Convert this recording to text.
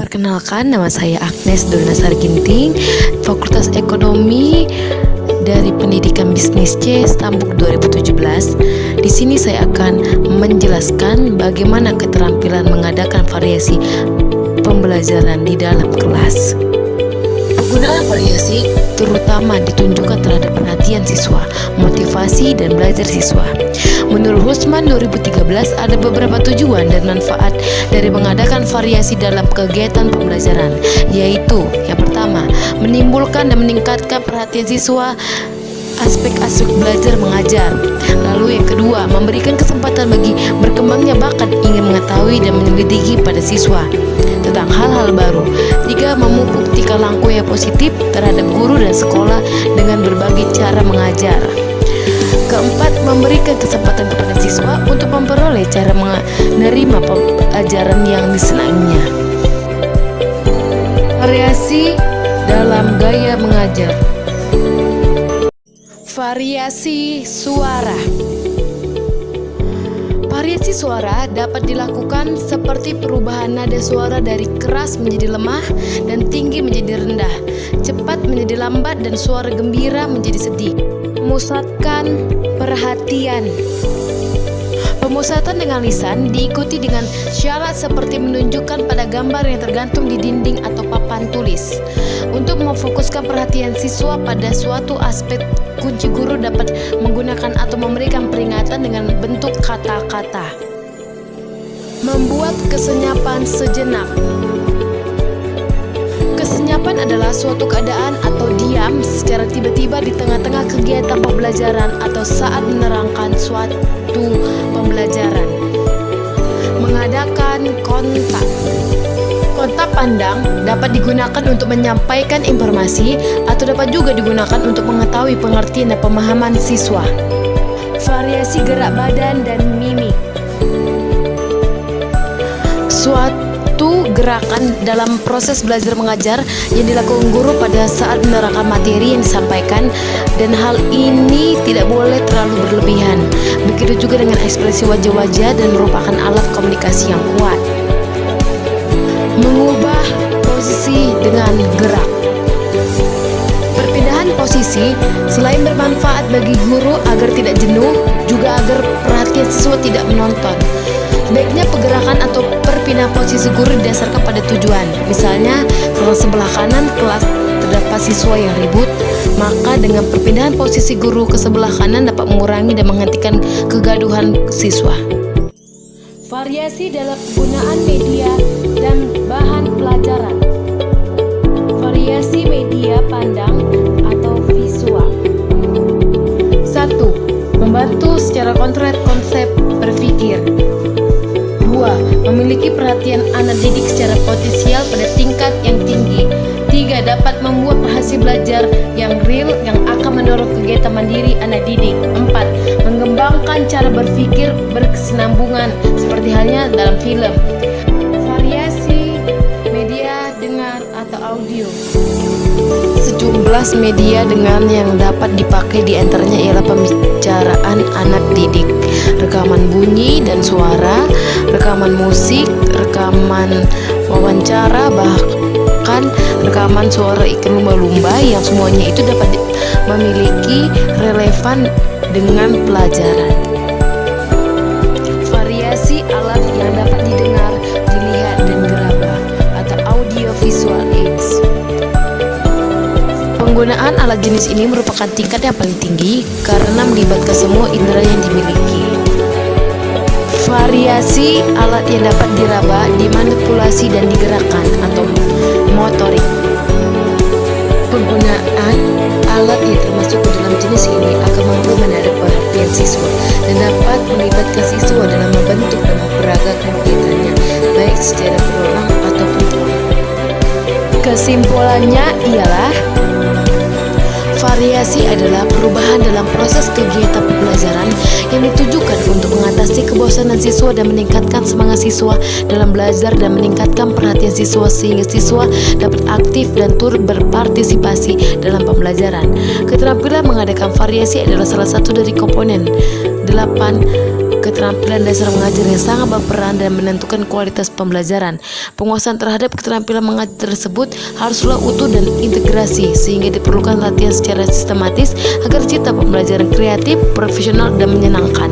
Perkenalkan, nama saya Agnes Donasar Ginting, Fakultas Ekonomi dari Pendidikan Bisnis C, Stambuk 2017. Di sini saya akan menjelaskan bagaimana keterampilan mengadakan variasi pembelajaran di dalam kelas. Penggunaan variasi terutama ditunjukkan terhadap perhatian siswa, motivasi, dan belajar siswa. Menurut Husman 2013, ada beberapa tujuan dan manfaat dari mengadakan variasi dalam kegiatan pembelajaran, yaitu yang pertama, menimbulkan dan meningkatkan perhatian siswa aspek-aspek belajar mengajar. Lalu yang kedua, memberikan kesempatan bagi berkembangnya bakat ingin mengetahui dan menyelidiki pada siswa tentang hal-hal baru. Tiga, memupuk tingkah laku yang positif terhadap guru dan sekolah dengan berbagai cara mengajar. Keempat, memberikan kesempatan kepada siswa untuk memperoleh cara menerima pelajaran yang disenanginya. Variasi dalam gaya mengajar. Variasi suara. Variasi suara dapat dilakukan seperti perubahan nada suara dari keras menjadi lemah dan tinggi menjadi rendah, cepat menjadi lambat, dan suara gembira menjadi sedih. Memusatkan perhatian. Pemusatan dengan lisan diikuti dengan syarat seperti menunjukkan pada gambar yang tergantung di dinding atau papan tulis. Untuk memfokuskan perhatian siswa pada suatu aspek, kunci guru dapat menggunakan atau memberikan peringatan dengan bentuk kata-kata. Membuat kesenyapan sejenak. Kesenyapan adalah suatu keadaan atau diam secara tiba-tiba di tengah-tengah kegiatan pembelajaran atau saat menerangkan suatu pembelajaran. Mengadakan kontak. Kontak pandang dapat digunakan untuk menyampaikan informasi atau dapat juga digunakan untuk mengetahui pengertian dan pemahaman siswa. Variasi gerak badan dan mimik. Suatu gerakan dalam proses belajar mengajar yang dilakukan guru pada saat menerangkan materi yang disampaikan, dan hal ini tidak boleh terlalu berlebihan. Begitu juga dengan ekspresi wajah-wajah dan merupakan alat komunikasi yang kuat. Mengubah posisi dengan gerak. Perpindahan posisi selain bermanfaat bagi guru agar tidak jenuh, juga agar perhatian siswa tidak menonton. Sebaiknya pergerakan atau perpindahan posisi guru didasarkan pada tujuan. Misalnya, kalau sebelah kanan kelas terdapat siswa yang ribut, maka dengan perpindahan posisi guru ke sebelah kanan dapat mengurangi dan menghentikan kegaduhan siswa. Variasi dalam penggunaan media dan bahan pelajaran. Variasi media pandang atau visual. 1. Membantu secara konkret konsep berpikir. 2. Memiliki perhatian anak didik secara potensial pada tingkat yang tinggi. 3. Dapat membuat hasil belajar yang real yang akan mendorong kegiatan mandiri anak didik. 4. Mengembangkan cara berpikir berkesinambungan seperti halnya dalam film. Variasi media dengar atau audio. Sejumlah media dengar yang dapat dipakai diantaranya ialah pembicaraan anak didik, rekaman bunyi dan suara, rekaman musik, rekaman wawancara, bahkan rekaman suara iklan lumba-lumba, yang semuanya itu dapat memiliki relevan dengan pelajaran. Variasi alat yang dapat didengar, dilihat, dan diraba atau audio visual aids. Penggunaan alat jenis ini merupakan tingkat yang paling tinggi karena melibatkan semua indera yang dimiliki. Variasi alat yang dapat diraba, dimanipulasi, dan digerakkan atau motorik. Penggunaan alat yang termasuk ke dalam jenis ini akan mampu menarik perhatian siswa dan dapat melibatkan siswa dalam membentuk dan memperagakan kegiatannya, baik secara berulang ataupun terulang. Kesimpulannya ialah variasi adalah perubahan dalam proses kegiatan pembelajaran yang ditujukan untuk mengatasi kebosanan siswa dan meningkatkan semangat siswa dalam belajar dan meningkatkan perhatian siswa sehingga siswa dapat aktif dan turut berpartisipasi dalam pembelajaran. Keterampilan mengadakan variasi adalah salah satu dari komponen 8 keterampilan dasar mengajar yang sangat berperan dan menentukan kualitas pembelajaran. Penguasaan terhadap keterampilan mengajar tersebut haruslah utuh dan integrasi, sehingga diperlukan latihan secara sistematis agar cita pembelajaran kreatif, profesional, dan menyenangkan.